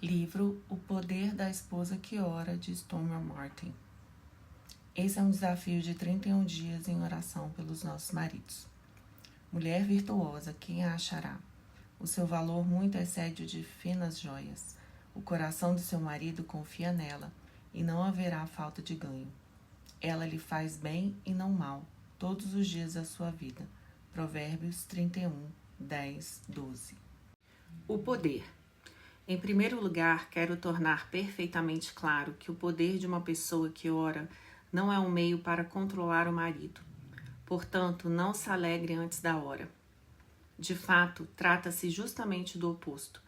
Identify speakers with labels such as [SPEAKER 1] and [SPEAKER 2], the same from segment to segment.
[SPEAKER 1] Livro O Poder da Esposa que Ora, de Stormer Martin. Esse é um desafio de 31 dias em oração pelos nossos maridos. Mulher virtuosa, quem a achará? O seu valor muito excede o de finas joias. O coração de seu marido confia nela, e não haverá falta de ganho. Ela lhe faz bem e não mal, todos os dias da sua vida. Provérbios 31, 10, 12.
[SPEAKER 2] O poder. Em primeiro lugar, quero tornar perfeitamente claro que o poder de uma pessoa que ora não é um meio para controlar o marido. Portanto, não se alegre antes da hora. De fato, trata-se justamente do oposto.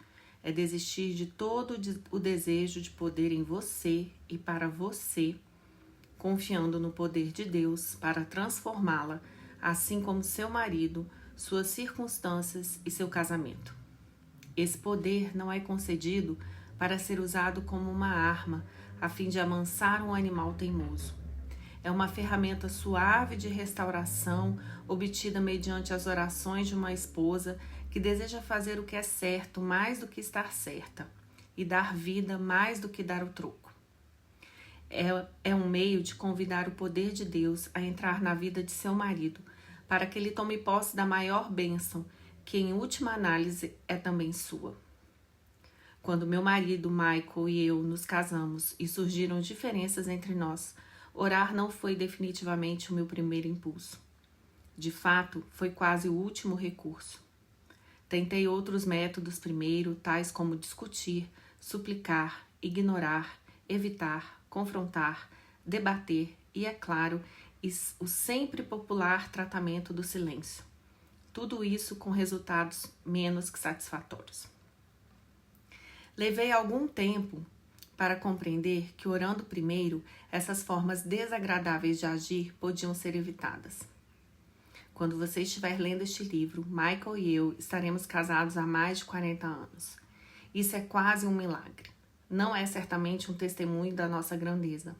[SPEAKER 2] É desistir de todo o desejo de poder em você e para você, confiando no poder de Deus para transformá-la, assim como seu marido, suas circunstâncias e seu casamento. Esse poder não é concedido para ser usado como uma arma a fim de amansar um animal teimoso. É uma ferramenta suave de restauração obtida mediante as orações de uma esposa que deseja fazer o que é certo mais do que estar certa e dar vida mais do que dar o troco. É um meio de convidar o poder de Deus a entrar na vida de seu marido para que ele tome posse da maior bênção, que em última análise é também sua. Quando meu marido, Michael, e eu nos casamos e surgiram diferenças entre nós, orar não foi definitivamente o meu primeiro impulso. De fato, foi quase o último recurso. Tentei outros métodos primeiro, tais como discutir, suplicar, ignorar, evitar, confrontar, debater e, é claro, o sempre popular tratamento do silêncio. Tudo isso com resultados menos que satisfatórios. Levei algum tempo para compreender que, orando primeiro, essas formas desagradáveis de agir podiam ser evitadas. Quando você estiver lendo este livro, Michael e eu estaremos casados há mais de 40 anos. Isso é quase um milagre. Não é certamente um testemunho da nossa grandeza,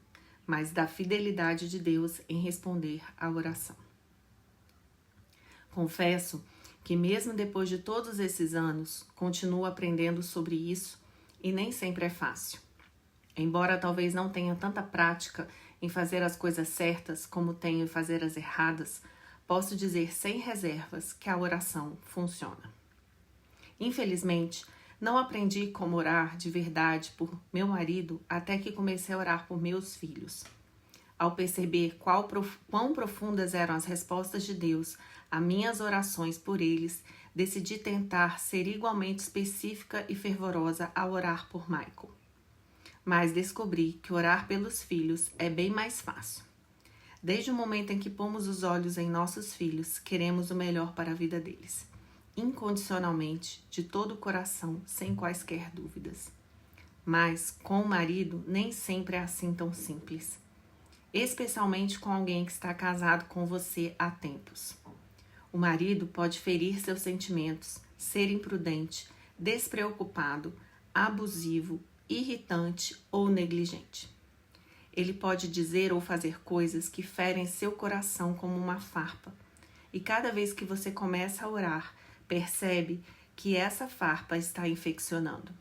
[SPEAKER 2] mas da fidelidade de Deus em responder à oração. Confesso que mesmo depois de todos esses anos, continuo aprendendo sobre isso e nem sempre é fácil. Embora talvez não tenha tanta prática em fazer as coisas certas como tenho em fazer as erradas, posso dizer sem reservas que a oração funciona. Infelizmente, não aprendi como orar de verdade por meu marido até que comecei a orar por meus filhos. Ao perceber quão profundas eram as respostas de Deus a minhas orações por eles, decidi tentar ser igualmente específica e fervorosa ao orar por Michael. Mas descobri que orar pelos filhos é bem mais fácil. Desde o momento em que pomos os olhos em nossos filhos, queremos o melhor para a vida deles, incondicionalmente, de todo o coração, sem quaisquer dúvidas. Mas, com o marido, nem sempre é assim tão simples. Especialmente com alguém que está casado com você há tempos. O marido pode ferir seus sentimentos, ser imprudente, despreocupado, abusivo, irritante ou negligente. Ele pode dizer ou fazer coisas que ferem seu coração como uma farpa. E cada vez que você começa a orar, percebe que essa farpa está infeccionando.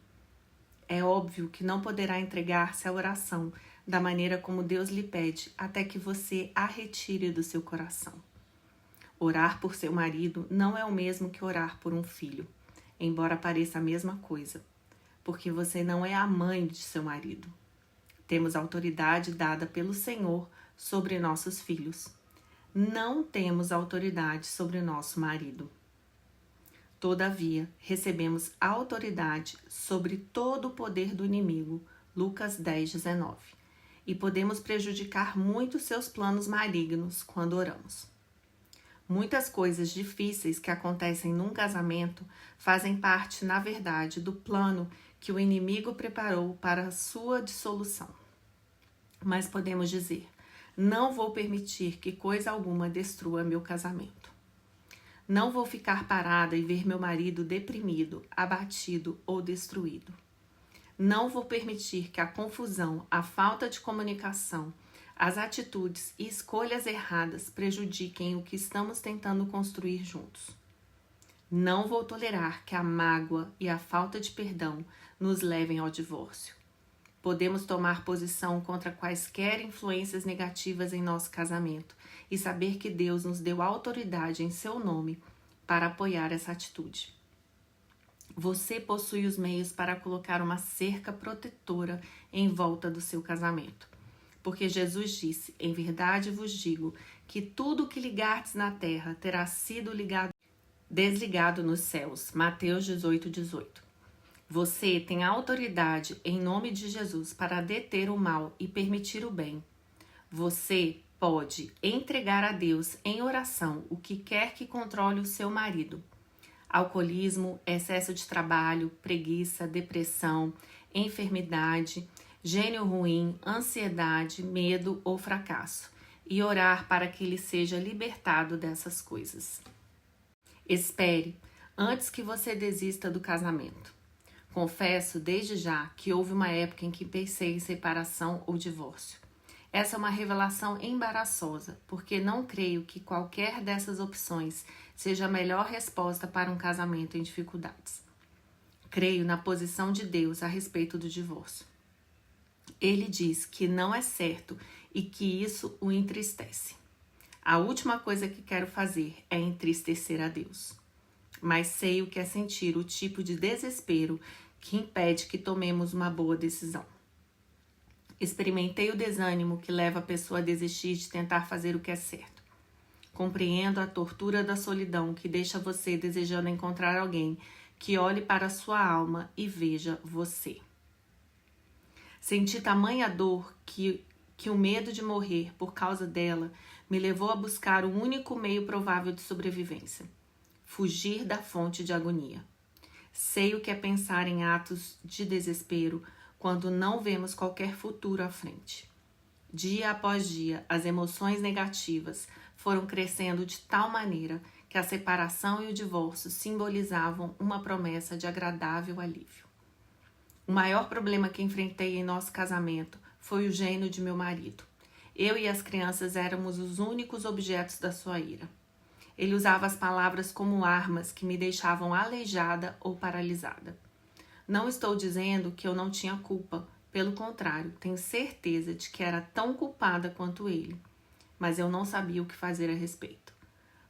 [SPEAKER 2] É óbvio que não poderá entregar-se à oração da maneira como Deus lhe pede até que você a retire do seu coração. Orar por seu marido não é o mesmo que orar por um filho, embora pareça a mesma coisa, porque você não é a mãe de seu marido. Temos autoridade dada pelo Senhor sobre nossos filhos. Não temos autoridade sobre nosso marido. Todavia, recebemos autoridade sobre todo o poder do inimigo, Lucas 10:19, e podemos prejudicar muito seus planos malignos quando oramos. Muitas coisas difíceis que acontecem num casamento fazem parte, na verdade, do plano que o inimigo preparou para a sua dissolução. Mas podemos dizer: não vou permitir que coisa alguma destrua meu casamento. Não vou ficar parada e ver meu marido deprimido, abatido ou destruído. Não vou permitir que a confusão, a falta de comunicação, as atitudes e escolhas erradas prejudiquem o que estamos tentando construir juntos. Não vou tolerar que a mágoa e a falta de perdão nos levem ao divórcio. Podemos tomar posição contra quaisquer influências negativas em nosso casamento e saber que Deus nos deu autoridade em seu nome para apoiar essa atitude. Você possui os meios para colocar uma cerca protetora em volta do seu casamento. Porque Jesus disse, em verdade vos digo, que tudo que ligardes na terra terá sido desligado nos céus. Mateus 18:18. Você tem autoridade em nome de Jesus para deter o mal e permitir o bem. Você pode entregar a Deus em oração o que quer que controle o seu marido. Alcoolismo, excesso de trabalho, preguiça, depressão, enfermidade, gênio ruim, ansiedade, medo ou fracasso. E orar para que ele seja libertado dessas coisas. Espere antes que você desista do casamento. Confesso desde já que houve uma época em que pensei em separação ou divórcio. Essa é uma revelação embaraçosa, porque não creio que qualquer dessas opções seja a melhor resposta para um casamento em dificuldades. Creio na posição de Deus a respeito do divórcio. Ele diz que não é certo e que isso o entristece. A última coisa que quero fazer é entristecer a Deus. Mas sei o que é sentir o tipo de desespero que impede que tomemos uma boa decisão. Experimentei o desânimo que leva a pessoa a desistir de tentar fazer o que é certo. Compreendo a tortura da solidão que deixa você desejando encontrar alguém que olhe para a sua alma e veja você. Senti tamanha dor que o medo de morrer por causa dela me levou a buscar o único meio provável de sobrevivência: fugir da fonte de agonia. Sei o que é pensar em atos de desespero quando não vemos qualquer futuro à frente. Dia após dia, as emoções negativas foram crescendo de tal maneira que a separação e o divórcio simbolizavam uma promessa de agradável alívio. O maior problema que enfrentei em nosso casamento foi o gênio de meu marido. Eu e as crianças éramos os únicos objetos da sua ira. Ele usava as palavras como armas que me deixavam aleijada ou paralisada. Não estou dizendo que eu não tinha culpa. Pelo contrário, tenho certeza de que era tão culpada quanto ele. Mas eu não sabia o que fazer a respeito.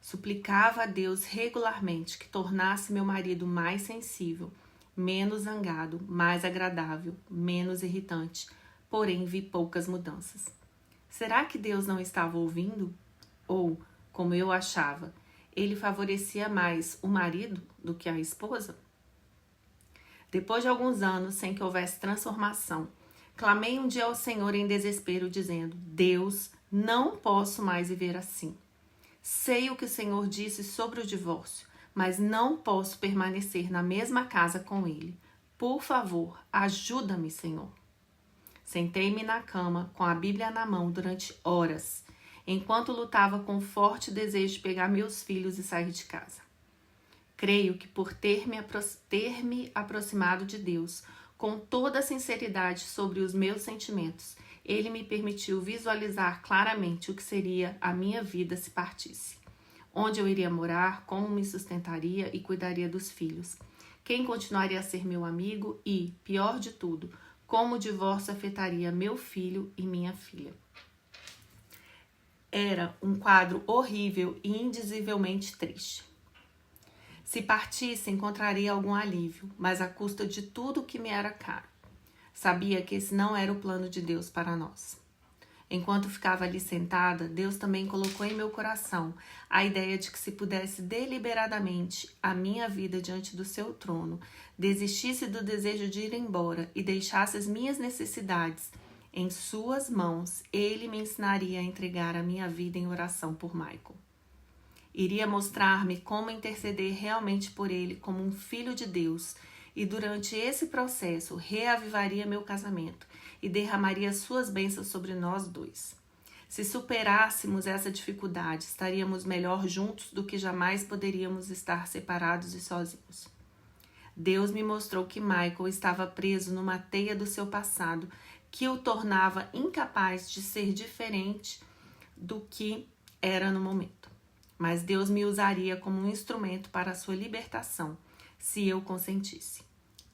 [SPEAKER 2] Suplicava a Deus regularmente que tornasse meu marido mais sensível, menos zangado, mais agradável, menos irritante. Porém, vi poucas mudanças. Será que Deus não estava ouvindo? Ou, como eu achava, ele favorecia mais o marido do que a esposa? Depois de alguns anos sem que houvesse transformação, clamei um dia ao Senhor em desespero, dizendo: Deus, não posso mais viver assim. Sei o que o Senhor disse sobre o divórcio, mas não posso permanecer na mesma casa com ele. Por favor, ajuda-me, Senhor. Sentei-me na cama com a Bíblia na mão durante horas, enquanto lutava com um forte desejo de pegar meus filhos e sair de casa. Creio que por ter me aproximado de Deus com toda a sinceridade sobre os meus sentimentos, Ele me permitiu visualizar claramente o que seria a minha vida se partisse. Onde eu iria morar, como me sustentaria e cuidaria dos filhos. Quem continuaria a ser meu amigo e, pior de tudo, como o divórcio afetaria meu filho e minha filha. Era um quadro horrível e indizivelmente triste. Se partisse, encontraria algum alívio, mas à custa de tudo que me era caro. Sabia que esse não era o plano de Deus para nós. Enquanto ficava ali sentada, Deus também colocou em meu coração a ideia de que se pudesse deliberadamente a minha vida diante do seu trono, desistisse do desejo de ir embora e deixasse as minhas necessidades em suas mãos, ele me ensinaria a entregar a minha vida em oração por Michael. Iria mostrar-me como interceder realmente por ele como um filho de Deus e durante esse processo reavivaria meu casamento e derramaria suas bênçãos sobre nós dois. Se superássemos essa dificuldade, estaríamos melhor juntos do que jamais poderíamos estar separados e sozinhos. Deus me mostrou que Michael estava preso numa teia do seu passado que o tornava incapaz de ser diferente do que era no momento. mas Deus me usaria como um instrumento para a sua libertação, se eu consentisse.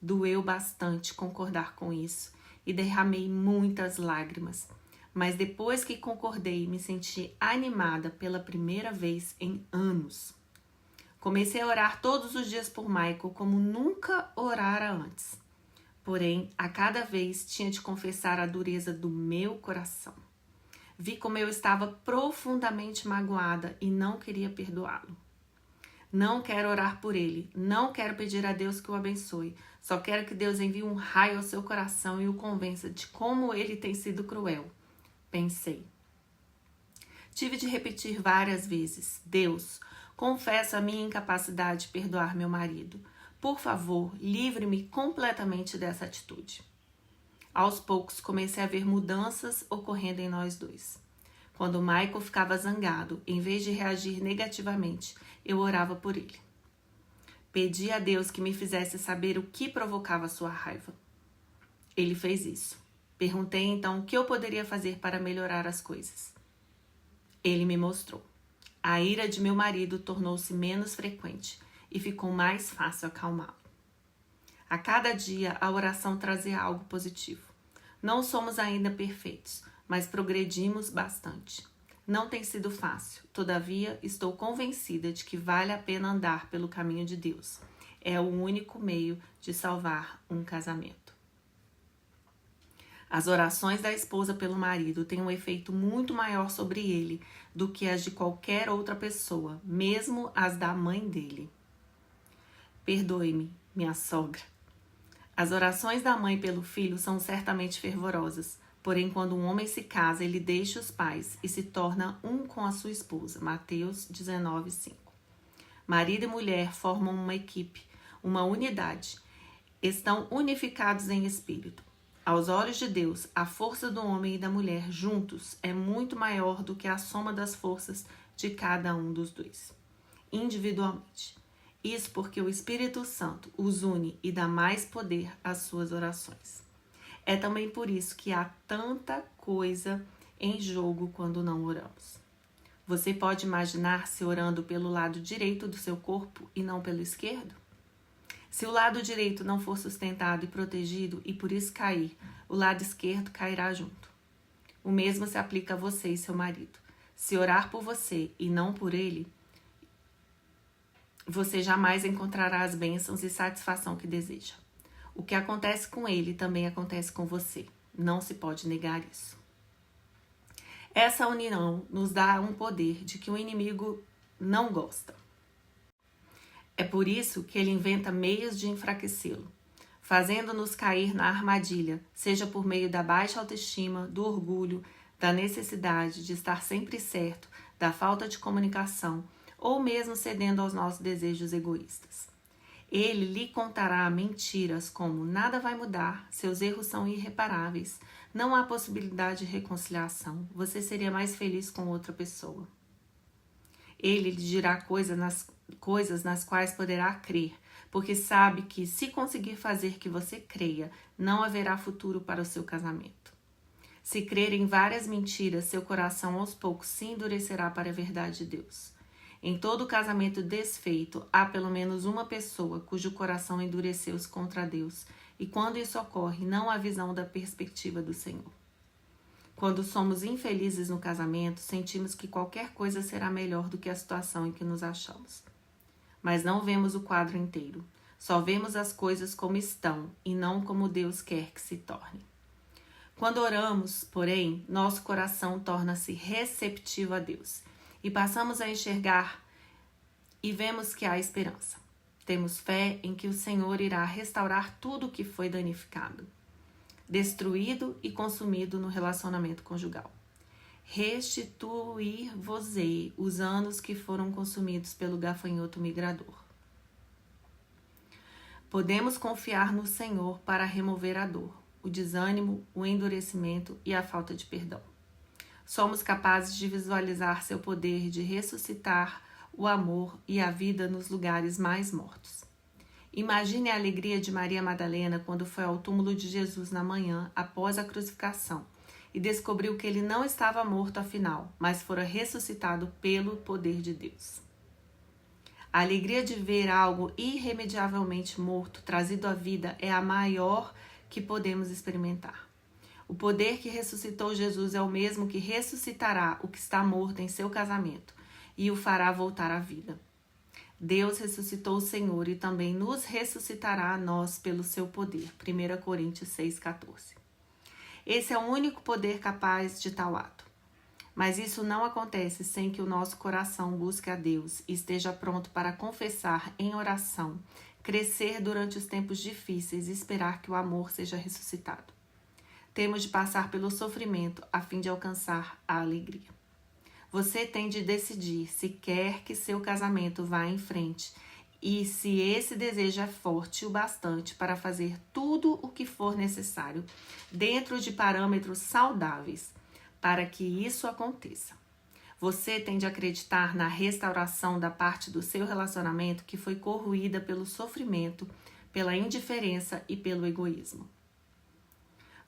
[SPEAKER 2] Doeu bastante concordar com isso e derramei muitas lágrimas, mas depois que concordei, me senti animada pela primeira vez em anos. Comecei a orar todos os dias por Michael como nunca orara antes. Porém, a cada vez tinha de confessar a dureza do meu coração. Vi como eu estava profundamente magoada e não queria perdoá-lo. Não quero orar por ele, não quero pedir a Deus que o abençoe. Só quero que Deus envie um raio ao seu coração e o convença de como ele tem sido cruel. Pensei. Tive de repetir várias vezes: Deus, confesso a minha incapacidade de perdoar meu marido. Por favor, livre-me completamente dessa atitude. Aos poucos, comecei a ver mudanças ocorrendo em nós dois. Quando Michael ficava zangado, em vez de reagir negativamente, eu orava por ele. Pedi a Deus que me fizesse saber o que provocava sua raiva. Ele fez isso. Perguntei então o que eu poderia fazer para melhorar as coisas. Ele me mostrou. A ira de meu marido tornou-se menos frequente e ficou mais fácil acalmá-lo. A cada dia, a oração trazia algo positivo. Não somos ainda perfeitos, mas progredimos bastante. Não tem sido fácil, todavia estou convencida de que vale a pena andar pelo caminho de Deus. É o único meio de salvar um casamento. As orações da esposa pelo marido têm um efeito muito maior sobre ele do que as de qualquer outra pessoa, mesmo as da mãe dele. Perdoe-me, minha sogra. As orações da mãe pelo filho são certamente fervorosas, porém quando um homem se casa, ele deixa os pais e se torna um com a sua esposa. Mateus 19:5. Marido e mulher formam uma equipe, uma unidade. Estão unificados em espírito. Aos olhos de Deus, a força do homem e da mulher juntos é muito maior do que a soma das forças de cada um dos dois, individualmente. Isso porque o Espírito Santo os une e dá mais poder às suas orações. É também por isso que há tanta coisa em jogo quando não oramos. Você pode imaginar-se orando pelo lado direito do seu corpo e não pelo esquerdo? Se o lado direito não for sustentado e protegido e por isso cair, o lado esquerdo cairá junto. O mesmo se aplica a você e seu marido. Se orar por você e não por ele, você jamais encontrará as bênçãos e satisfação que deseja. O que acontece com ele também acontece com você. Não se pode negar isso. Essa união nos dá um poder de que o inimigo não gosta. É por isso que ele inventa meios de enfraquecê-lo, fazendo-nos cair na armadilha, seja por meio da baixa autoestima, do orgulho, da necessidade de estar sempre certo, da falta de comunicação, ou mesmo cedendo aos nossos desejos egoístas. Ele lhe contará mentiras como nada vai mudar, seus erros são irreparáveis, não há possibilidade de reconciliação, você seria mais feliz com outra pessoa. Ele lhe dirá coisas nas quais poderá crer, porque sabe que se conseguir fazer que você creia, não haverá futuro para o seu casamento. Se crer em várias mentiras, seu coração aos poucos se endurecerá para a verdade de Deus. Em todo casamento desfeito, há pelo menos uma pessoa cujo coração endureceu-se contra Deus, e quando isso ocorre, não há visão da perspectiva do Senhor. Quando somos infelizes no casamento, sentimos que qualquer coisa será melhor do que a situação em que nos achamos. Mas não vemos o quadro inteiro, só vemos as coisas como estão e não como Deus quer que se tornem. Quando oramos, porém, nosso coração torna-se receptivo a Deus e passamos a enxergar e vemos que há esperança. Temos fé em que o Senhor irá restaurar tudo o que foi danificado, destruído e consumido no relacionamento conjugal. Restituir-vos-ei os anos que foram consumidos pelo gafanhoto migrador. Podemos confiar no Senhor para remover a dor, o desânimo, o endurecimento e a falta de perdão. Somos capazes de visualizar seu poder de ressuscitar o amor e a vida nos lugares mais mortos. Imagine a alegria de Maria Madalena quando foi ao túmulo de Jesus na manhã após a crucificação e descobriu que ele não estava morto afinal, mas fora ressuscitado pelo poder de Deus. A alegria de ver algo irremediavelmente morto trazido à vida é a maior que podemos experimentar. O poder que ressuscitou Jesus é o mesmo que ressuscitará o que está morto em seu casamento e o fará voltar à vida. Deus ressuscitou o Senhor e também nos ressuscitará a nós pelo seu poder. 1 Coríntios 6,14. Esse é o único poder capaz de tal ato. Mas isso não acontece sem que o nosso coração busque a Deus e esteja pronto para confessar em oração, crescer durante os tempos difíceis e esperar que o amor seja ressuscitado. Temos de passar pelo sofrimento a fim de alcançar a alegria. Você tem de decidir se quer que seu casamento vá em frente e se esse desejo é forte o bastante para fazer tudo o que for necessário dentro de parâmetros saudáveis para que isso aconteça. Você tem de acreditar na restauração da parte do seu relacionamento que foi corroída pelo sofrimento, pela indiferença e pelo egoísmo.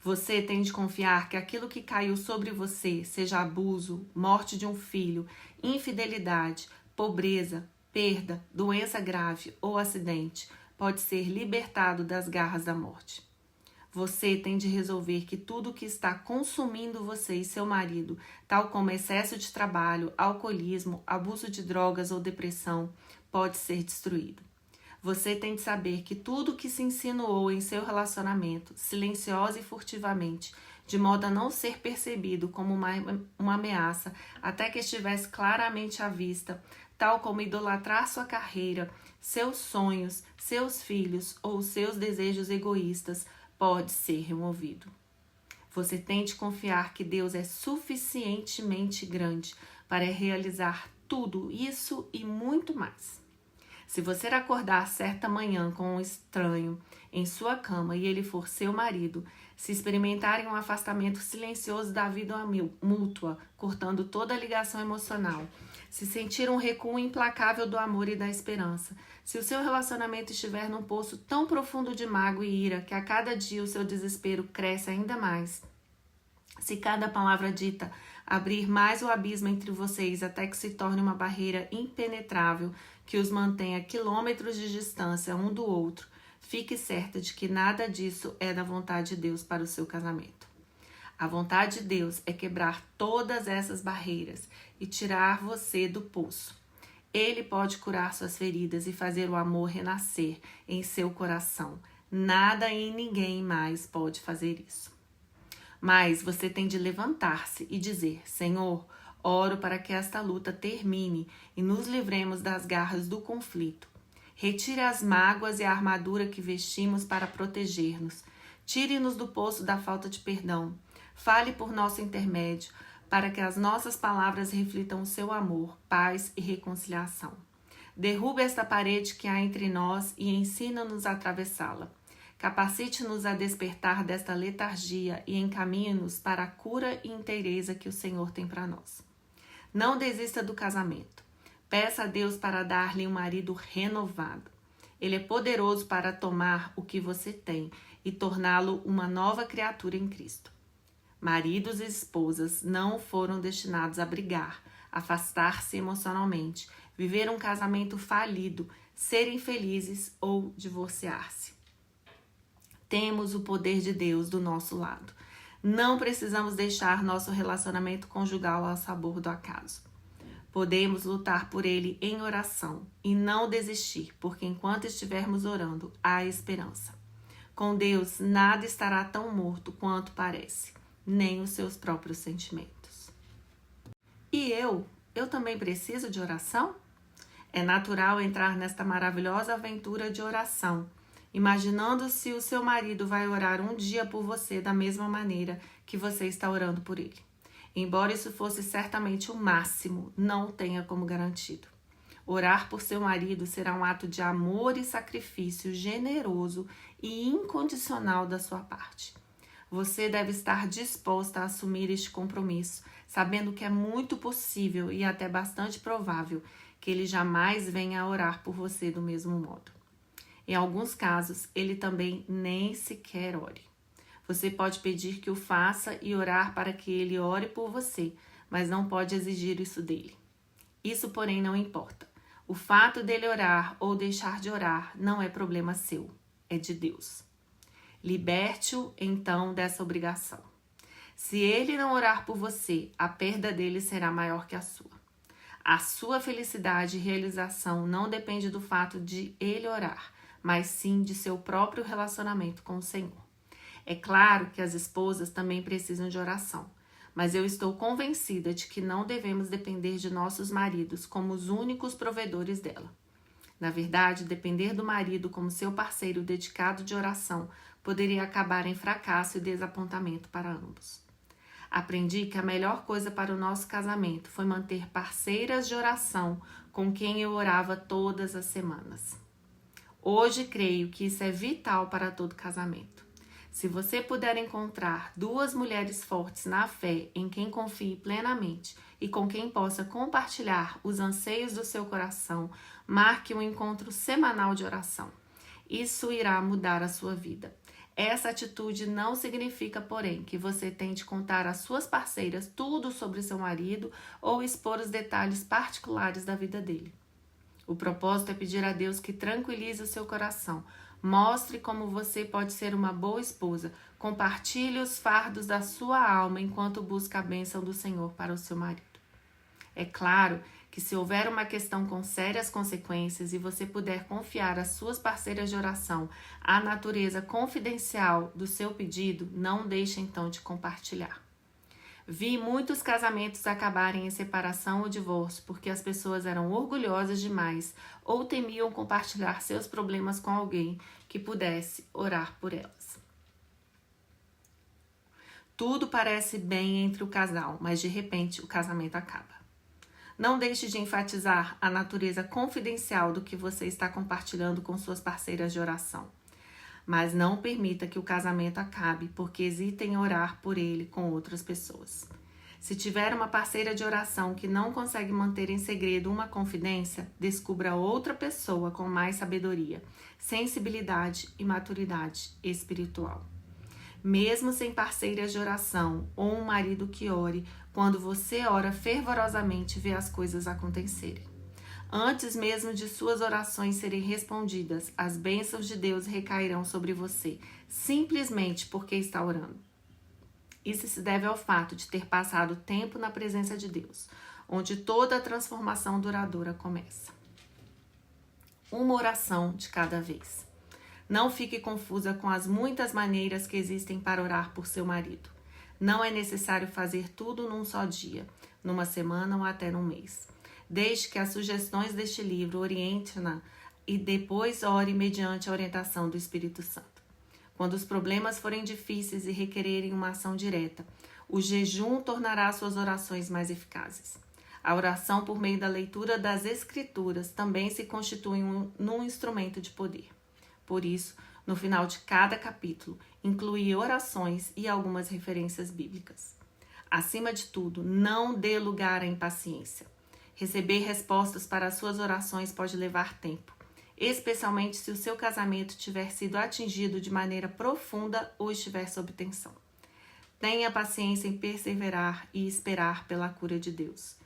[SPEAKER 2] Você tem de confiar que aquilo que caiu sobre você, seja abuso, morte de um filho, infidelidade, pobreza, perda, doença grave ou acidente, pode ser libertado das garras da morte. Você tem de resolver que tudo que está consumindo você e seu marido, tal como excesso de trabalho, alcoolismo, abuso de drogas ou depressão, pode ser destruído. Você tem de saber que tudo que se insinuou em seu relacionamento, silenciosa e furtivamente, de modo a não ser percebido como uma ameaça, até que estivesse claramente à vista, tal como idolatrar sua carreira, seus sonhos, seus filhos ou seus desejos egoístas, pode ser removido. Você tem de confiar que Deus é suficientemente grande para realizar tudo isso e muito mais. Se você acordar certa manhã com um estranho em sua cama e ele for seu marido, se experimentarem um afastamento silencioso da vida mútua, cortando toda a ligação emocional, se sentir um recuo implacável do amor e da esperança, se o seu relacionamento estiver num poço tão profundo de mágoa e ira que a cada dia o seu desespero cresce ainda mais, se cada palavra dita abrir mais o abismo entre vocês até que se torne uma barreira impenetrável que os mantenha a quilômetros de distância um do outro, fique certa de que nada disso é da vontade de Deus para o seu casamento. A vontade de Deus é quebrar todas essas barreiras e tirar você do poço. Ele pode curar suas feridas e fazer o amor renascer em seu coração. Nada e ninguém mais pode fazer isso. Mas você tem de levantar-se e dizer: Senhor, oro para que esta luta termine e nos livremos das garras do conflito. Retire as mágoas e a armadura que vestimos para proteger-nos. Tire-nos do poço da falta de perdão. Fale por nosso intermédio, para que as nossas palavras reflitam o seu amor, paz e reconciliação. Derrube esta parede que há entre nós e ensina-nos a atravessá-la. Capacite-nos a despertar desta letargia e encaminhe-nos para a cura e inteireza que o Senhor tem para nós. Não desista do casamento. Peça a Deus para dar-lhe um marido renovado. Ele é poderoso para tomar o que você tem e torná-lo uma nova criatura em Cristo. Maridos e esposas não foram destinados a brigar, afastar-se emocionalmente, viver um casamento falido, serem felizes ou divorciar-se. Temos o poder de Deus do nosso lado. Não precisamos deixar nosso relacionamento conjugal ao sabor do acaso. Podemos lutar por ele em oração e não desistir, porque enquanto estivermos orando, há esperança. Com Deus, nada estará tão morto quanto parece, nem os seus próprios sentimentos. E eu também preciso de oração? É natural entrar nesta maravilhosa aventura de oração, imaginando se o seu marido vai orar um dia por você da mesma maneira que você está orando por ele. Embora isso fosse certamente o máximo, não o tenha como garantido. Orar por seu marido será um ato de amor e sacrifício generoso e incondicional da sua parte. Você deve estar disposta a assumir este compromisso, sabendo que é muito possível e até bastante provável que ele jamais venha a orar por você do mesmo modo. Em alguns casos, ele também nem sequer ore. Você pode pedir que o faça e orar para que ele ore por você, mas não pode exigir isso dele. Isso, porém, não importa. O fato dele orar ou deixar de orar não é problema seu, é de Deus. Liberte-o, então, dessa obrigação. Se ele não orar por você, a perda dele será maior que a sua. A sua felicidade e realização não depende do fato de ele orar, mas sim de seu próprio relacionamento com o Senhor. É claro que as esposas também precisam de oração, mas eu estou convencida de que não devemos depender de nossos maridos como os únicos provedores dela. Na verdade, depender do marido como seu parceiro dedicado de oração poderia acabar em fracasso e desapontamento para ambos. Aprendi que a melhor coisa para o nosso casamento foi manter parceiras de oração com quem eu orava todas as semanas. Hoje creio que isso é vital para todo casamento. Se você puder encontrar duas mulheres fortes na fé em quem confie plenamente e com quem possa compartilhar os anseios do seu coração, marque um encontro semanal de oração. Isso irá mudar a sua vida. Essa atitude não significa, porém, que você tente contar às suas parceiras tudo sobre seu marido ou expor os detalhes particulares da vida dele. O propósito é pedir a Deus que tranquilize o seu coração. Mostre como você pode ser uma boa esposa. Compartilhe os fardos da sua alma enquanto busca a bênção do Senhor para o seu marido. É claro que se houver uma questão com sérias consequências e você puder confiar às suas parceiras de oração a natureza confidencial do seu pedido, não deixe então de compartilhar. Vi muitos casamentos acabarem em separação ou divórcio porque as pessoas eram orgulhosas demais ou temiam compartilhar seus problemas com alguém que pudesse orar por elas. Tudo parece bem entre o casal, mas de repente o casamento acaba. Não deixe de enfatizar a natureza confidencial do que você está compartilhando com suas parceiras de oração. Mas não permita que o casamento acabe porque hesita em orar por ele com outras pessoas. Se tiver uma parceira de oração que não consegue manter em segredo uma confidência, descubra outra pessoa com mais sabedoria, sensibilidade e maturidade espiritual. Mesmo sem parceiras de oração ou um marido que ore, quando você ora fervorosamente, vê as coisas acontecerem. Antes mesmo de suas orações serem respondidas, as bênçãos de Deus recairão sobre você, simplesmente porque está orando. Isso se deve ao fato de ter passado tempo na presença de Deus, onde toda a transformação duradoura começa. Uma oração de cada vez. Não fique confusa com as muitas maneiras que existem para orar por seu marido. Não é necessário fazer tudo num só dia, numa semana ou até num mês. Deixe que as sugestões deste livro orientem-na e depois ore mediante a orientação do Espírito Santo. Quando os problemas forem difíceis e requererem uma ação direta, o jejum tornará suas orações mais eficazes. A oração por meio da leitura das Escrituras também se constitui num instrumento de poder. Por isso, no final de cada capítulo, inclui orações e algumas referências bíblicas. Acima de tudo, não dê lugar à impaciência. Receber respostas para as suas orações pode levar tempo, especialmente se o seu casamento tiver sido atingido de maneira profunda ou estiver sob tensão. Tenha paciência em perseverar e esperar pela cura de Deus.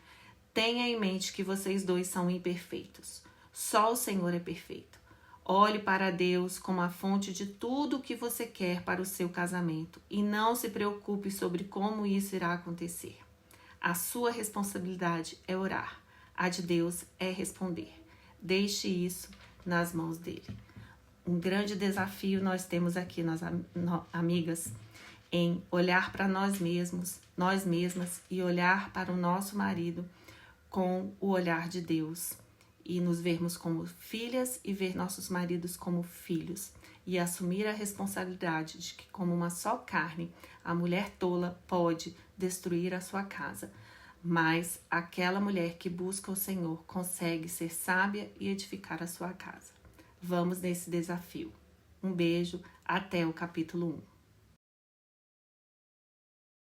[SPEAKER 2] Tenha em mente que vocês dois são imperfeitos. Só o Senhor é perfeito. Olhe para Deus como a fonte de tudo o que você quer para o seu casamento e não se preocupe sobre como isso irá acontecer. A sua responsabilidade é orar. A de Deus é responder. Deixe isso nas mãos dele. Um grande desafio nós temos aqui, nós amigas, em olhar para nós mesmas e olhar para o nosso marido com o olhar de Deus e nos vermos como filhas e ver nossos maridos como filhos e assumir a responsabilidade de que, como uma só carne, a mulher tola pode destruir a sua casa, mas aquela mulher que busca o Senhor consegue ser sábia e edificar a sua casa. Vamos nesse desafio. Um beijo, até o capítulo 1.